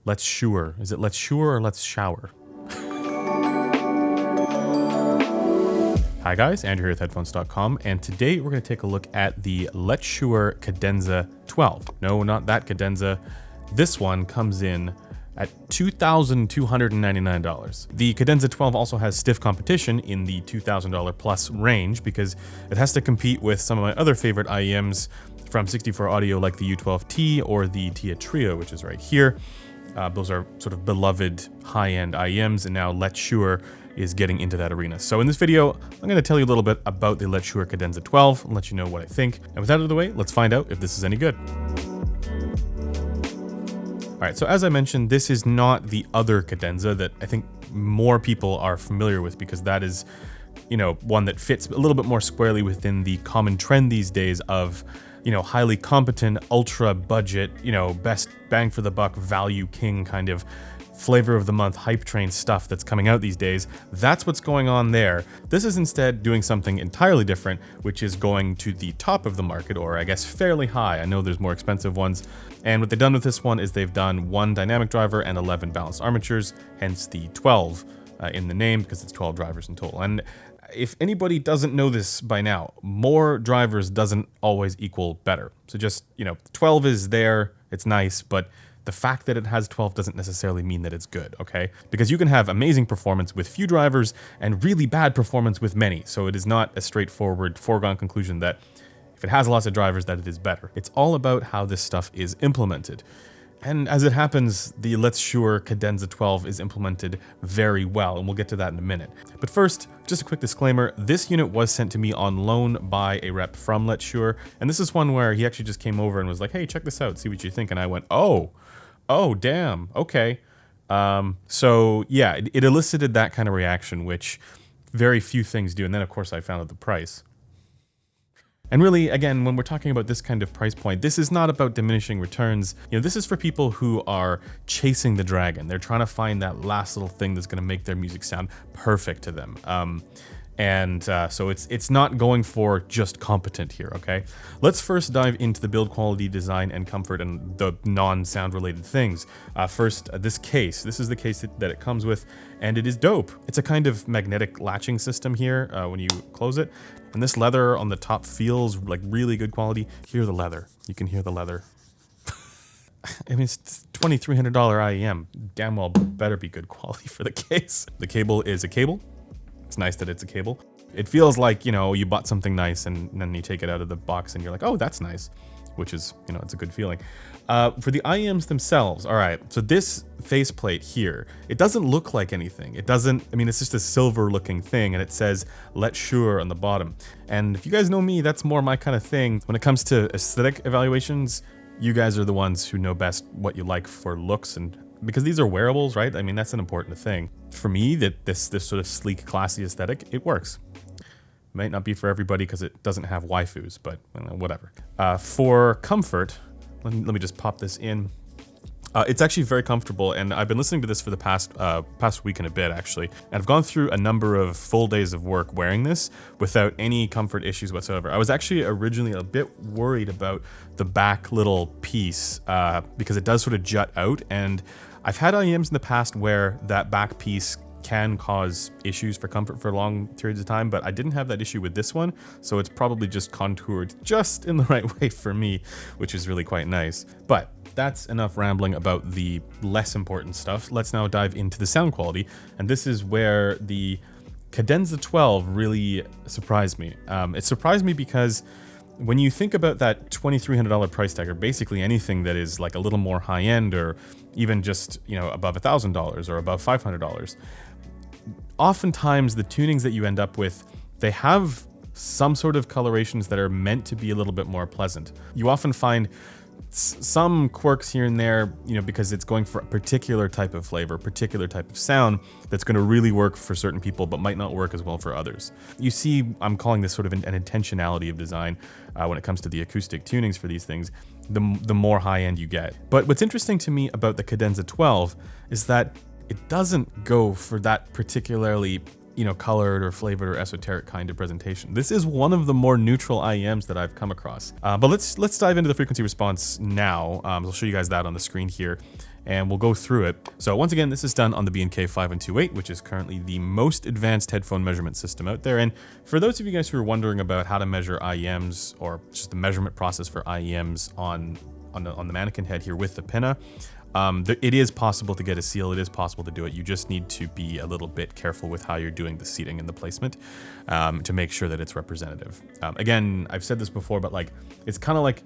LETSHUOER. Is it LETSHUOER or Let's Shower? Hi guys, Andrew here with Headphones.com, and today we're going to take a look at the LETSHUOER Cadenza 12. No, not that Cadenza. This one comes in at $2,299. The Cadenza 12 also has stiff competition in the $2,000 plus range because it has to compete with some of my other favorite IEMs from 64 audio like the U12t or the Trio, which is right here. Those are sort of beloved high-end IEMs, and now LETSHUOER is getting into that arena. So in this video, I'm going to tell you a little bit about the LETSHUOER Cadenza 12 and let you know what I think. And with that out of the way, let's find out if this is any good. All right, so as I mentioned, this is not the other Cadenza that I think more people are familiar with, because that is, you know, one that fits a little bit more squarely within the common trend these days of, you know, highly competent, ultra budget, you know, best bang for the buck, value king kind of flavor of the month hype train stuff that's coming out these days. That's what's going on there. This is instead doing something entirely different, which is going to the top of the market, or I guess fairly high. I know there's more expensive ones. And what they've done with this one is they've done 1 dynamic driver and 11 balanced armatures, hence the 12 in the name, because it's 12 drivers in total. And if anybody doesn't know this by now, more drivers doesn't always equal better. So just, you know, 12 is there, it's nice, but the fact that it has 12 doesn't necessarily mean that it's good, okay? Because you can have amazing performance with few drivers and really bad performance with many. So it is not a straightforward foregone conclusion that if it has lots of drivers that it is better. It's all about how this stuff is implemented. And as it happens, the LETSHUOER Cadenza 12 is implemented very well, and we'll get to that in a minute. But first, just a quick disclaimer, this unit was sent to me on loan by a rep from LETSHUOER, and this is one where he actually just came over and was like, hey, check this out, see what you think, and I went, oh, damn, okay. So yeah, it elicited that kind of reaction, which very few things do, and then of course I found out the price. And really, again, when we're talking about this kind of price point, this is not about diminishing returns. You know, this is for people who are chasing the dragon. They're trying to find that last little thing that's going to make their music sound perfect to them. So it's not going for just competent here, okay? Let's first dive into the build quality, design, and comfort, and the non-sound related things. First, this case. This is the case that it comes with, and it is dope. It's a kind of magnetic latching system here when you close it. And this leather on the top feels like really good quality. Hear the leather. You can hear the leather. I mean, it's $2,300 IEM. Damn well better be good quality for the case. The cable is a cable. It's nice that it's a cable. It feels like, you know, you bought something nice and then you take it out of the box and you're like, oh, that's nice, which is, you know, it's a good feeling. For the IEMs themselves, all right, so this faceplate here, it doesn't look like anything. It doesn't, I mean, it's just a silver looking thing, and it says LETSHUOER on the bottom. And if you guys know me, that's more my kind of thing. When it comes to aesthetic evaluations, you guys are the ones who know best what you like for looks, and because these are wearables, right? I mean, that's an important thing. For me, that this sort of sleek, classy aesthetic, it works. Might not be for everybody because it doesn't have waifus, but whatever. For comfort, let me just pop this in. It's actually very comfortable, and I've been listening to this for the past week and a bit, actually. And I've gone through a number of full days of work wearing this without any comfort issues whatsoever. I was actually originally a bit worried about the back little piece because it does sort of jut out, and I've had IEMs in the past where that back piece can cause issues for comfort for long periods of time, but I didn't have that issue with this one, so it's probably just contoured just in the right way for me, which is really quite nice. But that's enough rambling about the less important stuff. Let's now dive into the sound quality, and this is where the Cadenza 12 really surprised me. It surprised me because when you think about that $2,300 price tag, or basically anything that is like a little more high-end, or even just, you know, above $1,000 or above $500, oftentimes the tunings that you end up with, they have some sort of colorations that are meant to be a little bit more pleasant. You often find some quirks here and there, you know, because it's going for a particular type of flavor, particular type of sound that's going to really work for certain people, but might not work as well for others. You see, I'm calling this sort of an intentionality of design when it comes to the acoustic tunings for these things, the more high end you get. But what's interesting to me about the Cadenza 12 is that it doesn't go for that particularly, you know, colored or flavored or esoteric kind of presentation. This is one of the more neutral IEMs that I've come across. But let's dive into the frequency response now. I'll show you guys that on the screen here. and we'll go through it. So once again, this is done on the B&K 5128, which is currently the most advanced headphone measurement system out there. And for those of you guys who are wondering about how to measure IEMs, or just the measurement process for IEMs on the mannequin head here with the pinna, it is possible to get a seal. It is possible to do it. You just need to be a little bit careful with how you're doing the seating and the placement to make sure that it's representative. Again, I've said this before, but like it's kind of like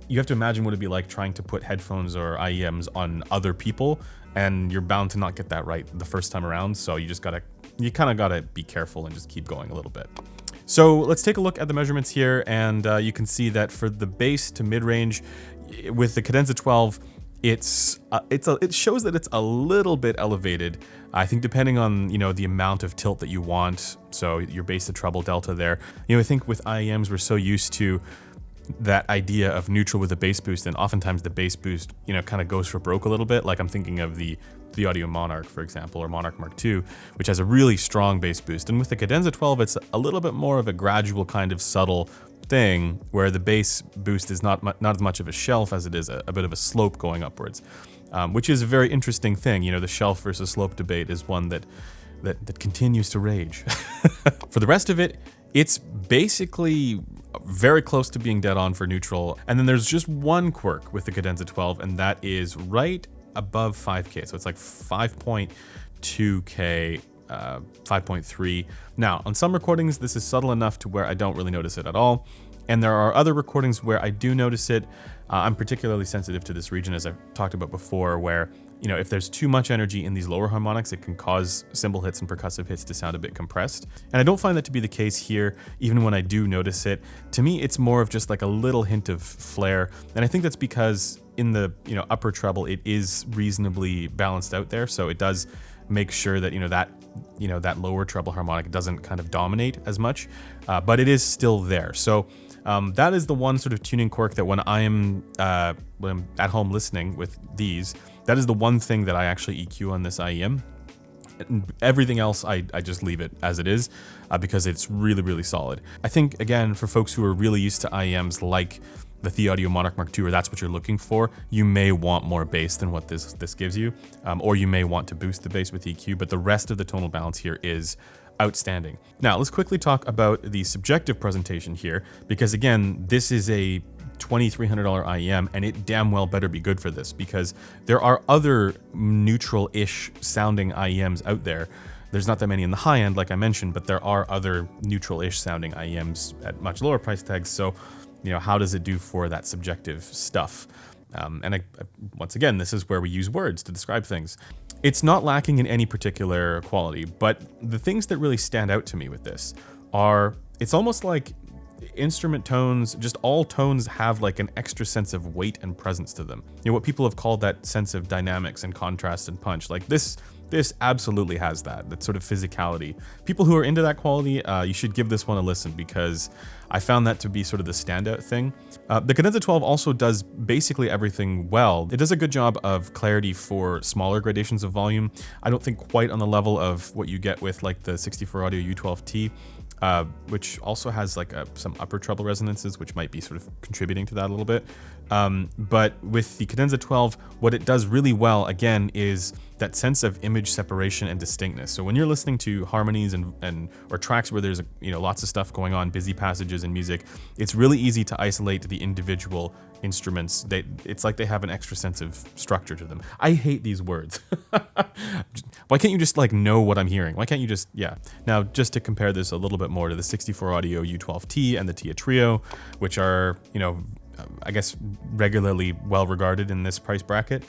you have to imagine what it'd be like trying to put headphones or IEMs on other people, and you're bound to not get that right the first time around. So you kind of gotta be careful and just keep going a little bit. So let's take a look at the measurements here, and you can see that for the bass to mid-range with the Cadenza 12, it shows that it's a little bit elevated. I think depending on, the amount of tilt that you want, so your bass to treble delta there. I think with IEMs, we're so used to that idea of neutral with a bass boost, and oftentimes the bass boost, kind of goes for broke a little bit. Like I'm thinking of the Audio Monarch, for example, or Monarch Mark II, which has a really strong bass boost. And with the Cadenza 12, it's a little bit more of a gradual kind of subtle thing where the bass boost is not as much of a shelf as it is a bit of a slope going upwards, which is a very interesting thing. The shelf versus slope debate is one that continues to rage. For the rest of it, it's basically very close to being dead on for neutral. And then there's just one quirk with the Cadenza 12, and that is right above 5K. So it's like 5.2K, 5.3. Now, on some recordings, this is subtle enough to where I don't really notice it at all. And there are other recordings where I do notice it. I'm particularly sensitive to this region, as I've talked about before, where, if there's too much energy in these lower harmonics, it can cause cymbal hits and percussive hits to sound a bit compressed. And I don't find that to be the case here, even when I do notice it. To me, it's more of just like a little hint of flare. And I think that's because in the, upper treble, it is reasonably balanced out there. So it does make sure that, that lower treble harmonic doesn't kind of dominate as much, but it is still there. So that is the one sort of tuning quirk that when I'm at home listening with these, that is the one thing that I actually EQ on this IEM. Everything else, I just leave it as it is because it's really, really solid. I think, again, for folks who are really used to IEMs like the Audio Monarch Mark II, or that's what you're looking for, you may want more bass than what this gives you, or you may want to boost the bass with EQ, but the rest of the tonal balance here is outstanding. Now, let's quickly talk about the subjective presentation here, because again, this is a $2,300 IEM, and it damn well better be good for this, because there are other neutral-ish sounding IEMs out there. There's not that many in the high end, like I mentioned, but there are other neutral-ish sounding IEMs at much lower price tags. So, how does it do for that subjective stuff? Once again, this is where we use words to describe things. It's not lacking in any particular quality, but the things that really stand out to me with this are, it's almost like instrument tones, just all tones have like an extra sense of weight and presence to them. What people have called that sense of dynamics and contrast and punch. Like this absolutely has that sort of physicality. People who are into that quality, you should give this one a listen, because I found that to be sort of the standout thing. The Cadenza 12 also does basically everything well. It does a good job of clarity for smaller gradations of volume. I don't think quite on the level of what you get with like the 64 Audio U12t, which also has like some upper treble resonances, which might be sort of contributing to that a little bit. But with the Cadenza 12, what it does really well, again, is that sense of image separation and distinctness. So when you're listening to harmonies or tracks where there's lots of stuff going on, busy passages in music, it's really easy to isolate the individual instruments. It's like they have an extra sense of structure to them. I hate these words. Why can't you just like know what I'm hearing? Why can't you just, yeah. Now, just to compare this a little bit more to the 64 Audio U12t and the TIA Trio, which are, I guess regularly well regarded in this price bracket.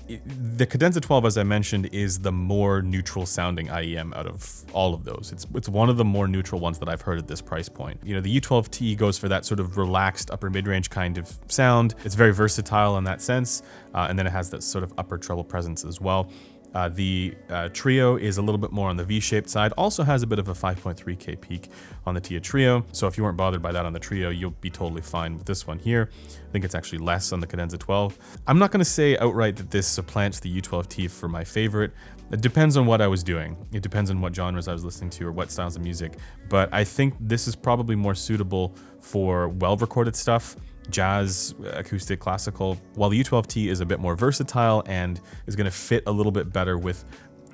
The Cadenza 12, as I mentioned, is the more neutral sounding IEM out of all of those. It's one of the more neutral ones that I've heard at this price point. The U12t goes for that sort of relaxed upper mid-range kind of sound. It's very versatile in that sense, and then it has that sort of upper treble presence as well. The Trio is a little bit more on the V-shaped side, also has a bit of a 5.3K peak on the TIA Trio, so if you weren't bothered by that on the Trio, you'll be totally fine with this one here. I think it's actually less on the Cadenza 12. I'm not going to say outright that this supplants the U12t for my favorite. It depends on what I was doing. It depends on what genres I was listening to or what styles of music, but I think this is probably more suitable for well-recorded stuff. jazz, acoustic, classical, while the U12t is a bit more versatile and is going to fit a little bit better with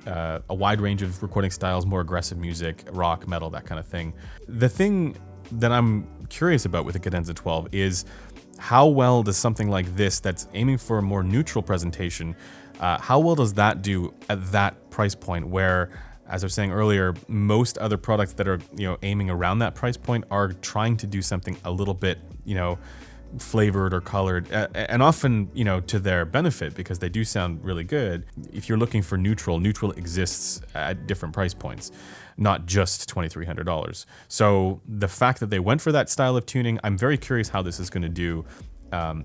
a wide range of recording styles, more aggressive music, rock, metal, that kind of thing. The thing that I'm curious about with the Cadenza 12 is how well does something like this that's aiming for a more neutral presentation, how well does that do at that price point where, as I was saying earlier, most other products that are, aiming around that price point are trying to do something a little bit, flavored or colored, and often, to their benefit because they do sound really good. If you're looking for neutral exists at different price points, not just $2,300. So the fact that they went for that style of tuning, I'm very curious how this is going to do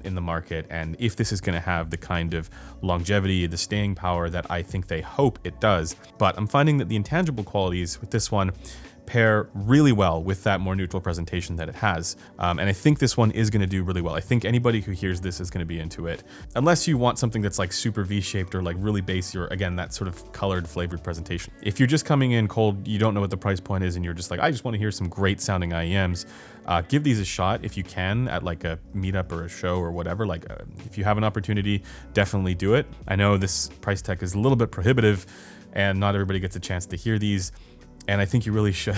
in the market, and if this is going to have the kind of longevity, the staying power that I think they hope it does. But I'm finding that the intangible qualities with this one pair really well with that more neutral presentation that it has. And I think this one is going to do really well. I think anybody who hears this is going to be into it. Unless you want something that's like super V-shaped or like really bassy, or again, that sort of colored, flavored presentation. If you're just coming in cold, you don't know what the price point is, and you're just like, I just want to hear some great sounding IEMs, give these a shot if you can at like a meetup or a show or whatever. Like if you have an opportunity, definitely do it. I know this price tag is a little bit prohibitive and not everybody gets a chance to hear these, and I think you really should.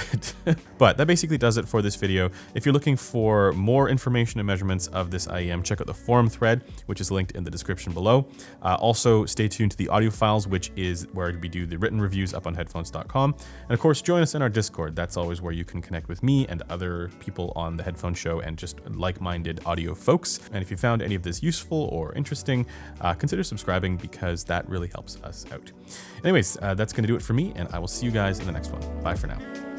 But that basically does it for this video. If you're looking for more information and measurements of this IEM, check out the forum thread, which is linked in the description below. Also, stay tuned to the audio files, which is where we do the written reviews up on headphones.com. And of course, join us in our Discord. That's always where you can connect with me and other people on the Headphone Show and just like-minded audio folks. And if you found any of this useful or interesting, consider subscribing because that really helps us out. Anyways, that's going to do it for me, and I will see you guys in the next one. Bye for now.